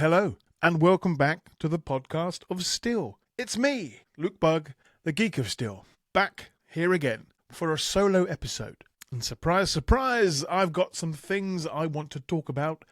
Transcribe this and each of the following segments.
hello, and welcome back to the podcast of Still. It's me, Luke Bug, the Geek of Still, back here again for a solo episode. And surprise, surprise, I've got some things I want to talk about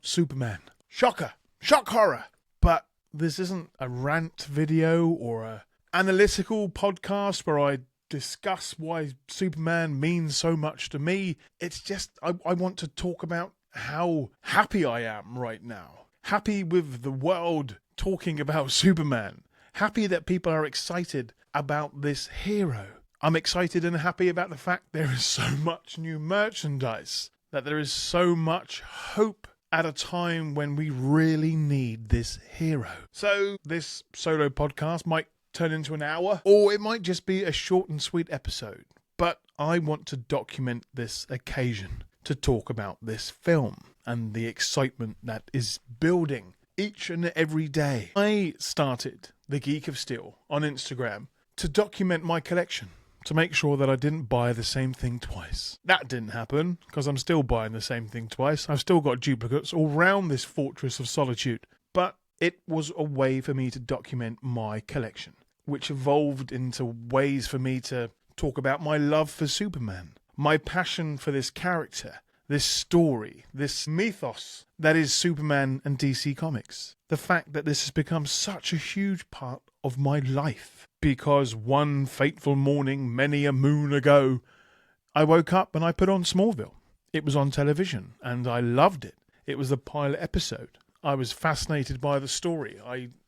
Superman. Shocker, shock horror. But this isn't a rant video or a analytical podcast where I discuss why Superman means so much to me. It's just, I want to talk about how happy I am right now. Happy with the world talking about Superman. Happy that people are excited about this hero. I'm excited and happy about the fact there is so much new merchandise, that there is so much hope at a time when we really need this hero. So this solo podcast might turn into an hour, or it might just be a short and sweet episode. But I want to document this occasion to talk about this film and the excitement that is building each and every day. I started The Geek of Steel on Instagram to document my collection, to make sure that I didn't buy the same thing twice. That didn't happen, because I'm still buying the same thing twice. I've still got duplicates all around this fortress of solitude. But it was a way for me to document my collection, which evolved into ways for me to talk about my love for Superman, my passion for this character, this story, this mythos that is Superman and DC Comics. The fact that this has become such a huge part of my life. Because one fateful morning, many a moon ago, I woke up and I put on Smallville. It was on television and I loved it. It was the pilot episode. I was fascinated by the story.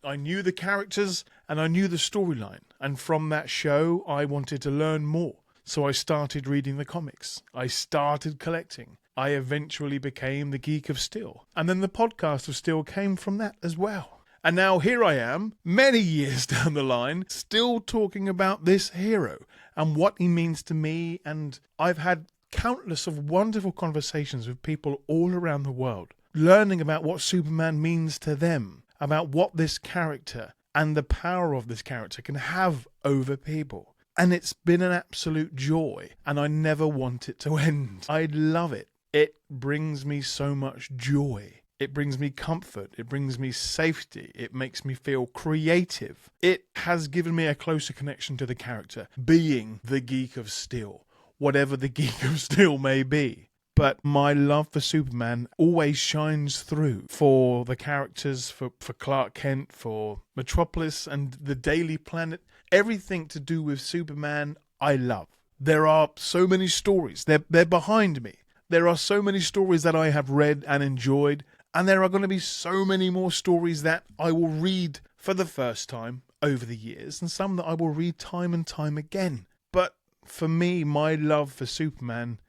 I knew the characters and I knew the storyline. And from that show, I wanted to learn more. So I started reading the comics. I started collecting. I eventually became the Geek of Steel. And then the podcast of Steel came from that as well. And now here I am, many years down the line, still talking about this hero and what he means to me. And I've had countless of wonderful conversations with people all around the world, learning about what Superman means to them, about what this character and the power of this character can have over people. And it's been an absolute joy, and I never want it to end. I love it. It brings me so much joy. It brings me comfort. It brings me safety. It makes me feel creative. It has given me a closer connection to the character, being the Geek of Steel, whatever the Geek of Steel may be. But my love for Superman always shines through for the characters, for Clark Kent, for Metropolis and the Daily Planet. Everything to do with Superman, I love. There are so many stories. They're behind me. There are so many stories that I have read and enjoyed. And there are going to be so many more stories that I will read for the first time over the years, and some that I will read time and time again. But for me, my love for Superman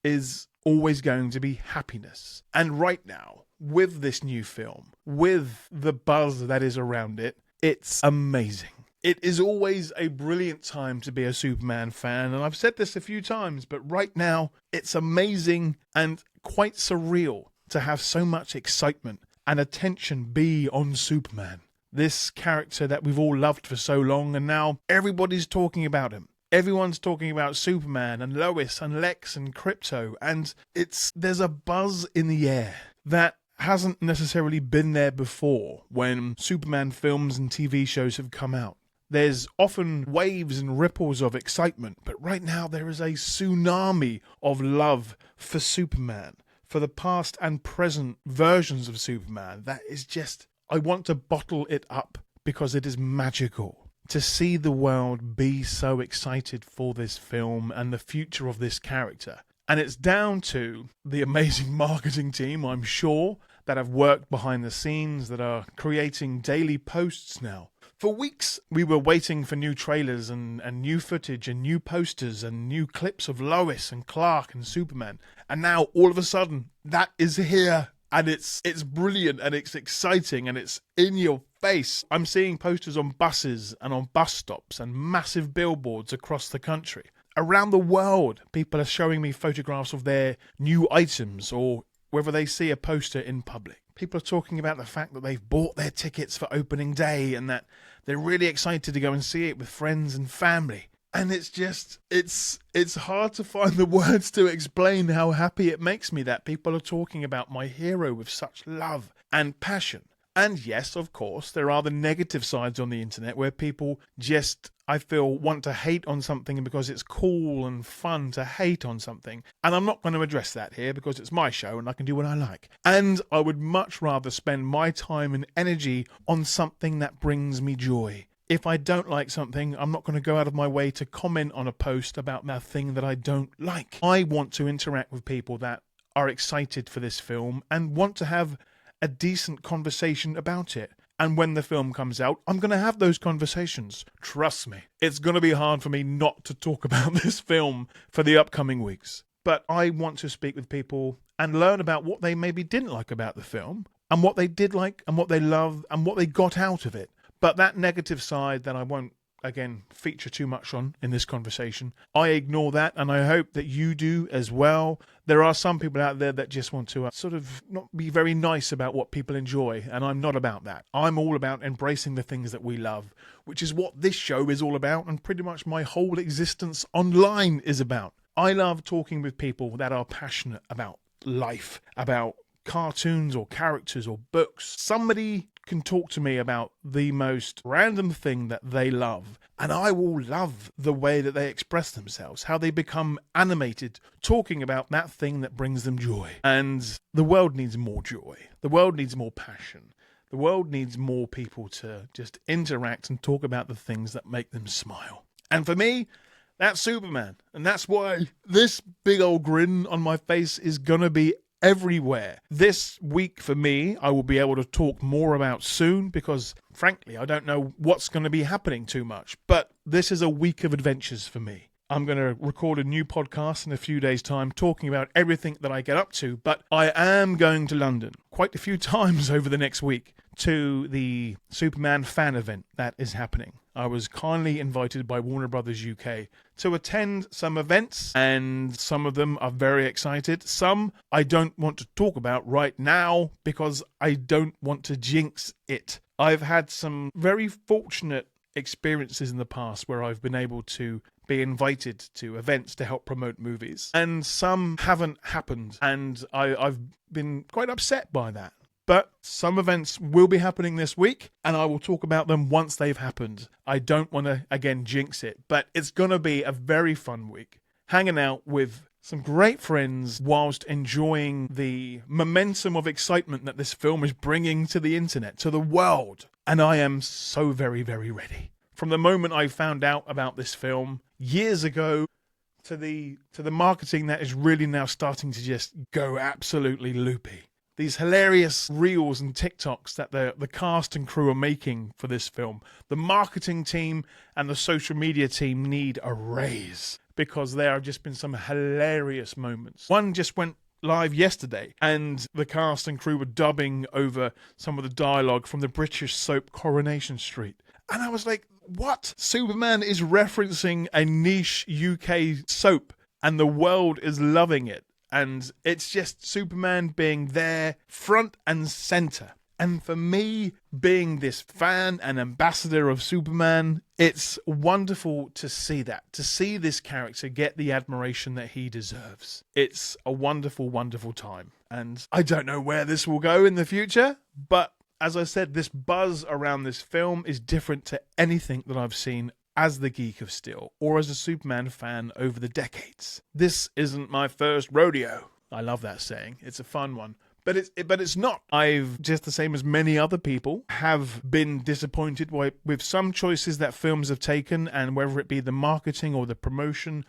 is always going to be happiness. And right now, with this new film, with the buzz that is around it, it's amazing. It is always a brilliant time to be a Superman fan, and I've said this a few times, but right now, it's amazing and quite surreal to have so much excitement and attention be on Superman. This character that we've all loved for so long, and now everybody's talking about him. Everyone's talking about Superman and Lois and Lex and Krypto, and there's a buzz in the air that hasn't necessarily been there before when Superman films and TV shows have come out. There's often waves and ripples of excitement, but right now there is a tsunami of love for Superman, for the past and present versions of Superman. That is just, I want to bottle it up because it is magical. To see the world be so excited for this film and the future of this character. And it's down to the amazing marketing team, I'm sure, that have worked behind the scenes, that are creating daily posts now. For weeks, we were waiting for new trailers and new footage and new posters and new clips of Lois and Clark and Superman. And now, all of a sudden, that is here. And it's brilliant and it's exciting and it's in your face. I'm seeing posters on buses and on bus stops and massive billboards across the country. Around the world, people are showing me photographs of their new items or whether they see a poster in public. People are talking about the fact that they've bought their tickets for opening day and that they're really excited to go and see it with friends and family. And it's just, it's hard to find the words to explain how happy it makes me that people are talking about my hero with such love and passion. And yes, of course, there are the negative sides on the internet where people just, I feel, want to hate on something because it's cool and fun to hate on something. And I'm not going to address that here because it's my show and I can do what I like. And I would much rather spend my time and energy on something that brings me joy. If I don't like something, I'm not going to go out of my way to comment on a post about that thing that I don't like. I want to interact with people that are excited for this film and want to have a decent conversation about it. And when the film comes out, I'm going to have those conversations. Trust me. It's going to be hard for me not to talk about this film for the upcoming weeks. But I want to speak with people and learn about what they maybe didn't like about the film and what they did like and what they loved and what they got out of it. But that negative side that I won't, again, feature too much on in this conversation, I ignore that, and I hope that you do as well. There are some people out there that just want to sort of not be very nice about what people enjoy, and I'm not about that. I'm all about embracing the things that we love, which is what this show is all about, and pretty much my whole existence online is about. I love talking with people that are passionate about life, about cartoons or characters or books. Somebody can talk to me about the most random thing that they love, and I will love the way that they express themselves, how they become animated, talking about that thing that brings them joy. And the world needs more joy. The world needs more passion. The world needs more people to just interact and talk about the things that make them smile. And for me, that's Superman. And that's why this big old grin on my face is gonna be everywhere. This week for me, I will be able to talk more about soon because, frankly, I don't know what's going to be happening too much. But this is a week of adventures for me. I'm going to record a new podcast in a few days' time talking about everything that I get up to. But I am going to London quite a few times over the next week to the Superman fan event that is happening. I was kindly invited by Warner Brothers UK to attend some events, and some of them are very excited. Some I don't want to talk about right now because I don't want to jinx it. I've had some very fortunate experiences in the past where I've been able to be invited to events to help promote movies, and some haven't happened, and I've been quite upset by that. But some events will be happening this week, and I will talk about them once they've happened. I don't want to, again, jinx it, but it's going to be a very fun week. Hanging out with some great friends whilst enjoying the momentum of excitement that this film is bringing to the internet, to the world. And I am so very, very ready. From the moment I found out about this film years ago to the marketing that is really now starting to just go absolutely loopy. These hilarious reels and TikToks that the cast and crew are making for this film. The marketing team and the social media team need a raise because there have just been some hilarious moments. One just went live yesterday, and the cast and crew were dubbing over some of the dialogue from the British soap Coronation Street. And I was like, what? Superman is referencing a niche UK soap, and the world is loving it. And it's just Superman being there front and center. And for me, being this fan and ambassador of Superman, it's wonderful to see that. To see this character get the admiration that he deserves. It's a wonderful, wonderful time. And I don't know where this will go in the future, but as I said, this buzz around this film is different to anything that I've seen as the Geek of Steel, or as a Superman fan over the decades. This isn't my first rodeo. I love that saying. It's a fun one. But it's not. I've, just the same as many other people, have been disappointed with some choices that films have taken, and whether it be the marketing or the promotion,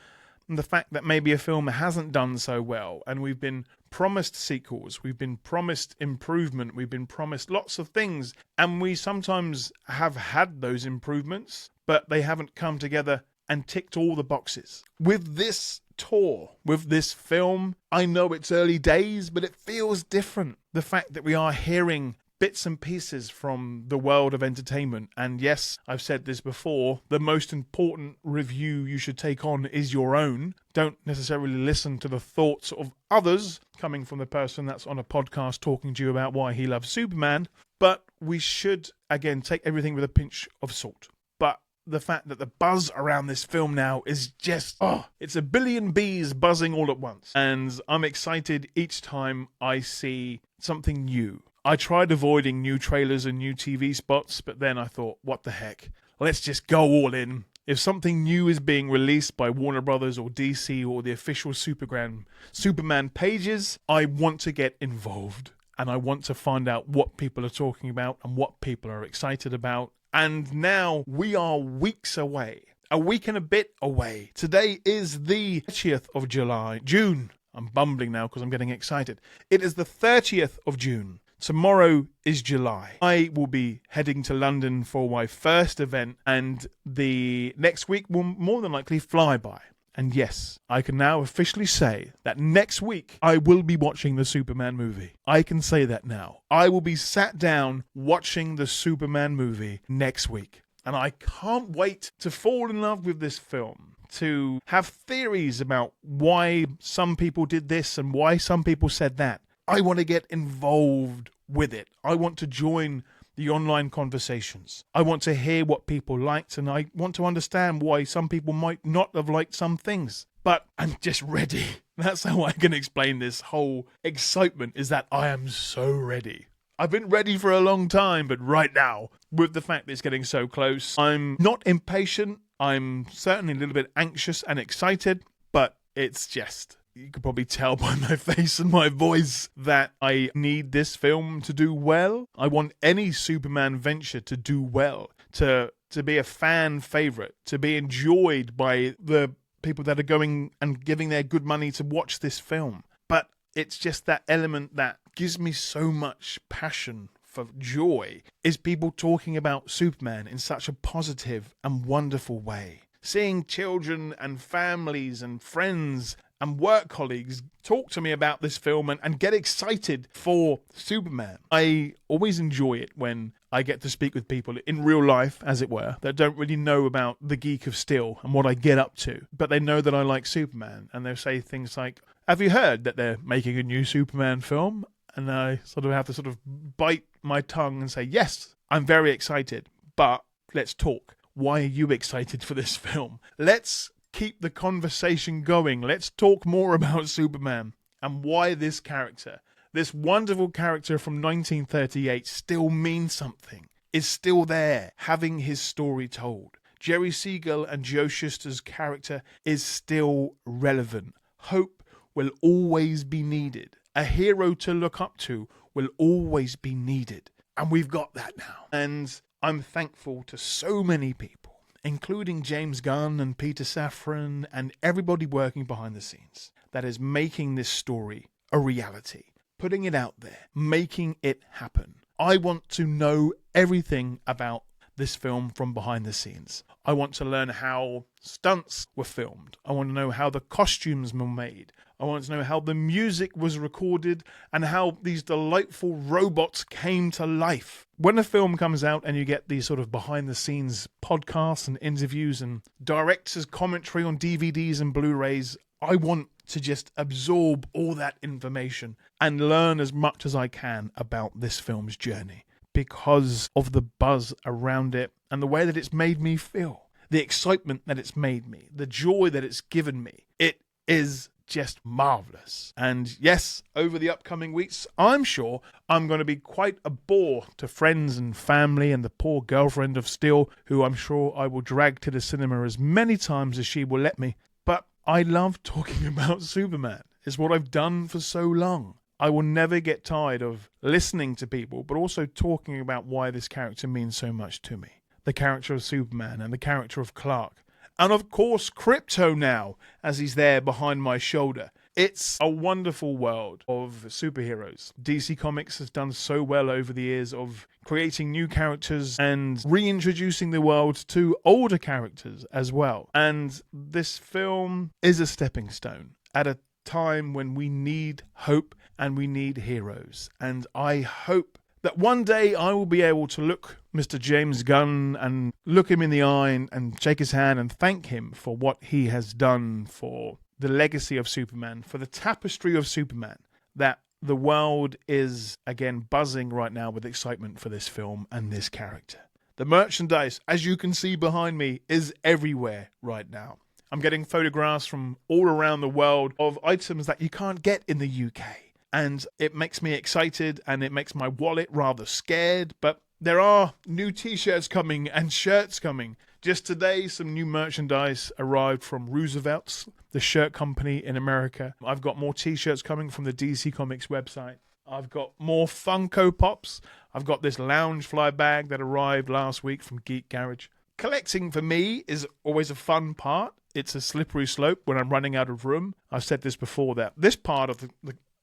and the fact that maybe a film hasn't done so well, and we've been promised sequels, we've been promised improvement, we've been promised lots of things, and we sometimes have had those improvements, but they haven't come together and ticked all the boxes. With this tour, with this film, I know it's early days, but it feels different. The fact that we are hearing bits and pieces from the world of entertainment. And yes, I've said this before, the most important review you should take on is your own. Don't necessarily listen to the thoughts of others coming from the person that's on a podcast talking to you about why he loves Superman. But we should, again, take everything with a pinch of salt. But the fact that the buzz around this film now is just, it's a billion bees buzzing all at once. And I'm excited each time I see something new. I tried avoiding new trailers and new TV spots, but then I thought, what the heck? Let's just go all in. If something new is being released by Warner Brothers or DC or the official Superman pages, I want to get involved. And I want to find out what people are talking about and what people are excited about. And now we are weeks away. A week and a bit away. Today is the 30th of June. I'm bumbling now because I'm getting excited. It is the 30th of June. Tomorrow is July. I will be heading to London for my first event, and the next week will more than likely fly by. And yes, I can now officially say that next week I will be watching the Superman movie. I can say that now. I will be sat down watching the Superman movie next week. And I can't wait to fall in love with this film, to have theories about why some people did this and why some people said that. I want to get involved with it. I want to join the online conversations. I want to hear what people liked, and I want to understand why some people might not have liked some things. But I'm just ready. That's how I can explain this whole excitement, is that I am so ready. I've been ready for a long time, but right now, with the fact that it's getting so close, I'm not impatient. I'm certainly a little bit anxious and excited, but it's just, you could probably tell by my face and my voice that I need this film to do well. I want any Superman venture to do well, to be a fan favorite, to be enjoyed by the people that are going and giving their good money to watch this film. But it's just that element that gives me so much passion for joy, is people talking about Superman in such a positive and wonderful way. Seeing children and families and friends and work colleagues talk to me about this film and get excited for Superman. I always enjoy it when I get to speak with people in real life, as it were, that don't really know about the Geek of Steel and what I get up to, but they know that I like Superman, and they'll say things like, have you heard that they're making a new Superman film? And I sort of have to sort of bite my tongue and say, yes, I'm very excited, but let's talk. Why are you excited for this film? Let's keep the conversation going. Let's talk more about Superman and why this character, this wonderful character from 1938, still means something, is still there, having his story told. Jerry Siegel and Joe Shuster's character is still relevant. Hope will always be needed. A hero to look up to will always be needed. And we've got that now. And I'm thankful to so many people, including James Gunn and Peter Safran and everybody working behind the scenes, that is making this story a reality, putting it out there, making it happen. I want to know everything about this film from behind the scenes. I want to learn how stunts were filmed. I want to know how the costumes were made. I want to know how the music was recorded and how these delightful robots came to life. When a film comes out and you get these sort of behind-the-scenes podcasts and interviews and director's commentary on DVDs and Blu-rays, I want to just absorb all that information and learn as much as I can about this film's journey because of the buzz around it and the way that it's made me feel, the excitement that it's made me, the joy that it's given me. It is just marvelous. And yes, over the upcoming weeks, I'm sure I'm going to be quite a bore to friends and family and the poor girlfriend of Steel, who I'm sure I will drag to the cinema as many times as she will let me. But I love talking about Superman. It's what I've done for so long. I will never get tired of listening to people, but also talking about why this character means so much to me. The character of Superman and the character of Clark. And of course, Krypto now, as he's there behind my shoulder. It's a wonderful world of superheroes. DC Comics has done so well over the years of creating new characters and reintroducing the world to older characters as well. And this film is a stepping stone at a time when we need hope and we need heroes. And I hope that one day I will be able to look Mr. James Gunn and look him in the eye and shake his hand and thank him for what he has done for the legacy of Superman, for the tapestry of Superman, that the world is again buzzing right now with excitement for this film and this character. The merchandise, as you can see behind me, is everywhere right now. I'm getting photographs from all around the world of items that you can't get in the UK. and it makes me excited and it makes my wallet rather scared. But there are new t-shirts coming and shirts coming. Just today, some new merchandise arrived from Roosevelt's, the shirt company in America. I've got more t-shirts coming from the DC Comics website. I've got more Funko Pops. I've got this Loungefly bag that arrived last week from Geek Garage. Collecting for me is always a fun part. It's a slippery slope when I'm running out of room. I've said this before, that this part of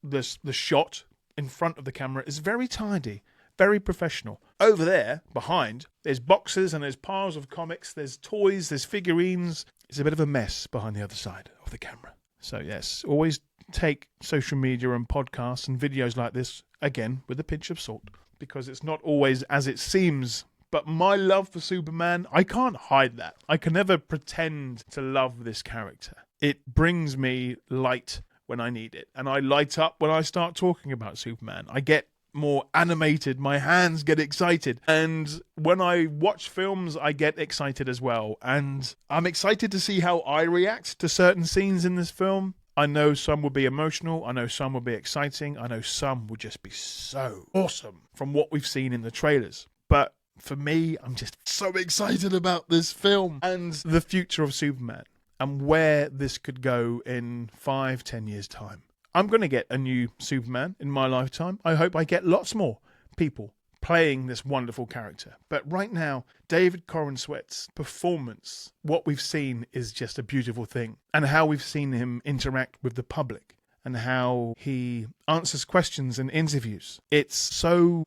the shot in front of the camera is very tidy, very professional. Over there, behind, there's boxes and there's piles of comics, there's toys, there's figurines. It's a bit of a mess behind the other side of the camera. So yes, always take social media and podcasts and videos like this, again, with a pinch of salt, because it's not always as it seems. But my love for Superman, I can't hide that. I can never pretend to love this character. It brings me light when I need it. And I light up when I start talking about Superman. I get more animated. My hands get excited. And when I watch films, I get excited as well. And I'm excited to see how I react to certain scenes in this film. I know some will be emotional. I know some will be exciting. I know some will just be so awesome from what we've seen in the trailers. But for me, I'm just so excited about this film and the future of Superman and where this could go in 5-10 years' time. I'm going to get a new Superman in my lifetime. I hope I get lots more people playing this wonderful character. But right now, David Corenswet's performance, what we've seen is just a beautiful thing. And how we've seen him interact with the public and how he answers questions in interviews. He's so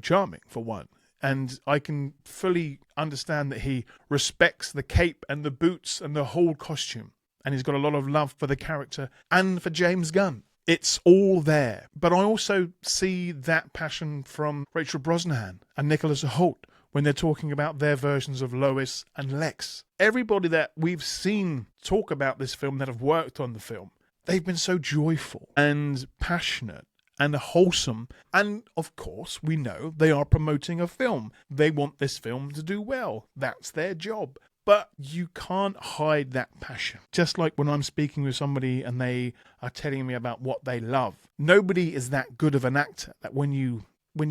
charming, for one. And I can fully understand that he respects the cape and the boots and the whole costume. And he's got a lot of love for the character and for James Gunn. It's all there. But I also see that passion from Rachel Brosnahan and Nicholas Hoult when they're talking about their versions of Lois and Lex. Everybody that we've seen talk about this film, that have worked on the film, they've been so joyful and passionate and wholesome. And of course, we know they are promoting a film. They want this film to do well. That's their job. But you can't hide that passion. Just like when I'm speaking with somebody and they are telling me about what they love. Nobody is that good of an actor that when you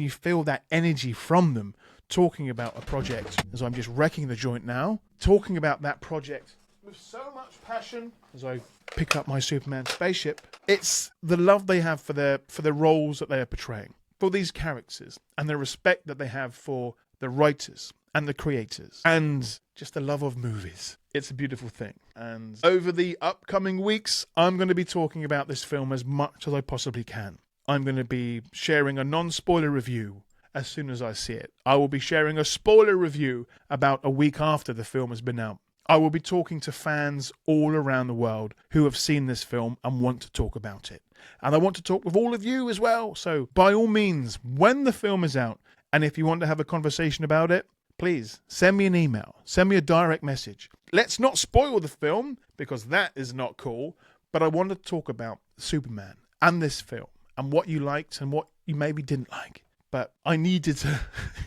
feel that energy from them talking about a project, as I'm just wrecking the joint now, talking about that project with so much passion, as I pick up my Superman spaceship, it's the love they have for the roles that they are portraying, for these characters, and the respect that they have for the writers and the creators, and just the love of movies. It's a beautiful thing. And over the upcoming weeks, I'm going to be talking about this film as much as I possibly can. I'm going to be sharing a non-spoiler review as soon as I see it. I will be sharing a spoiler review about a week after the film has been out. I will be talking to fans all around the world who have seen this film and want to talk about it. And I want to talk with all of you as well. So by all means, when the film is out, and if you want to have a conversation about it, please send me an email, send me a direct message. Let's not spoil the film, because that is not cool. But I want to talk about Superman and this film and what you liked and what you maybe didn't like. But I needed to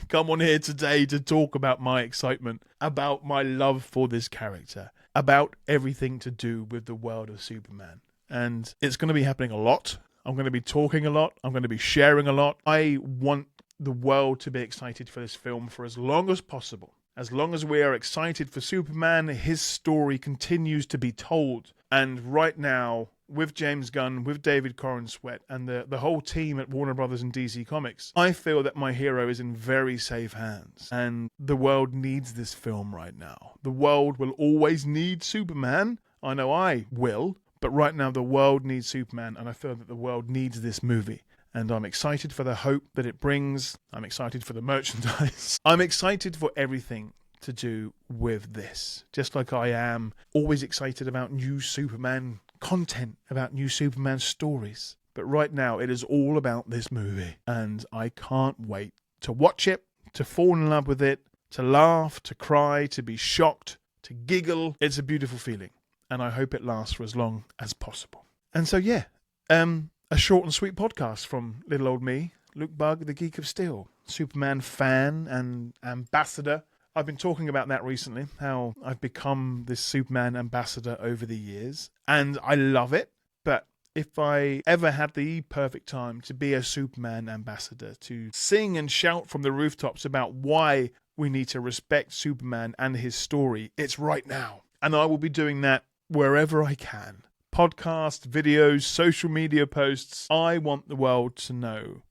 come on here today to talk about my excitement, about my love for this character, about everything to do with the world of Superman. And it's going to be happening a lot. I'm going to be talking a lot. I'm going to be sharing a lot. I want the world to be excited for this film for as long as possible. As long as we are excited for Superman, his story continues to be told. And right now, with James Gunn, with David Corenswet, and the whole team at Warner Brothers and DC Comics, I feel that my hero is in very safe hands. And the world needs this film right now. The world will always need Superman. I know I will. But right now, the world needs Superman, and I feel that the world needs this movie. And I'm excited for the hope that it brings. I'm excited for the merchandise. I'm excited for everything to do with this. Just like I am always excited about new Superman content, about new Superman stories. But right now, it is all about this movie. And I can't wait to watch it, to fall in love with it, to laugh, to cry, to be shocked, to giggle. It's a beautiful feeling. And I hope it lasts for as long as possible. And so, yeah, a short and sweet podcast from little old me, Luke Bug, the Geek of Steel, Superman fan and ambassador. I've been talking about that recently, how I've become this Superman ambassador over the years. And I love it, but if I ever had the perfect time to be a Superman ambassador, to sing and shout from the rooftops about why we need to respect Superman and his story, it's right now. And I will be doing that wherever I can. Podcasts, videos, social media posts. I want the world to know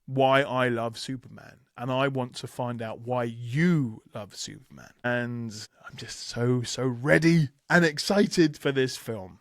why I love Superman. And I want to find out why you love Superman. And I'm just so ready and excited for this film.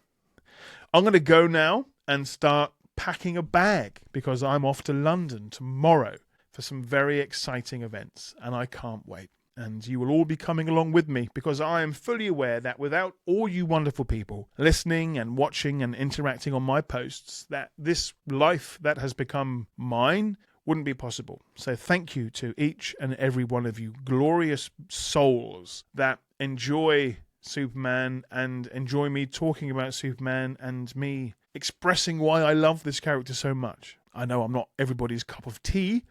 I'm going to go now and start packing a bag because I'm off to London tomorrow for some very exciting events. And I can't wait. And you will all be coming along with me because I am fully aware that without all you wonderful people listening and watching and interacting on my posts, that this life that has become mine wouldn't be possible. So thank you to each and every one of you glorious souls that enjoy Superman and enjoy me talking about Superman and me expressing why I love this character so much. I know I'm not everybody's cup of tea,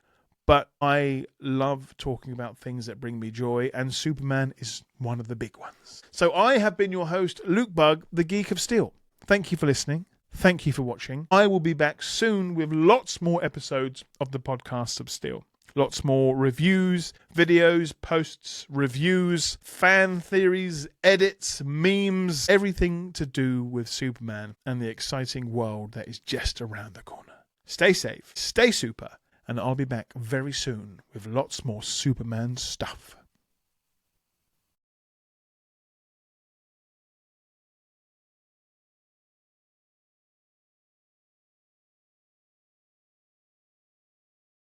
but I love talking about things that bring me joy, and Superman is one of the big ones. So I have been your host, Luke Bugg, the Geek of Steel. Thank you for listening. Thank you for watching. I will be back soon with lots more episodes of the Podcast of Steel. Lots more reviews, videos, posts, reviews, fan theories, edits, memes, everything to do with Superman and the exciting world that is just around the corner. Stay safe, stay super, and I'll be back very soon with lots more Superman stuff.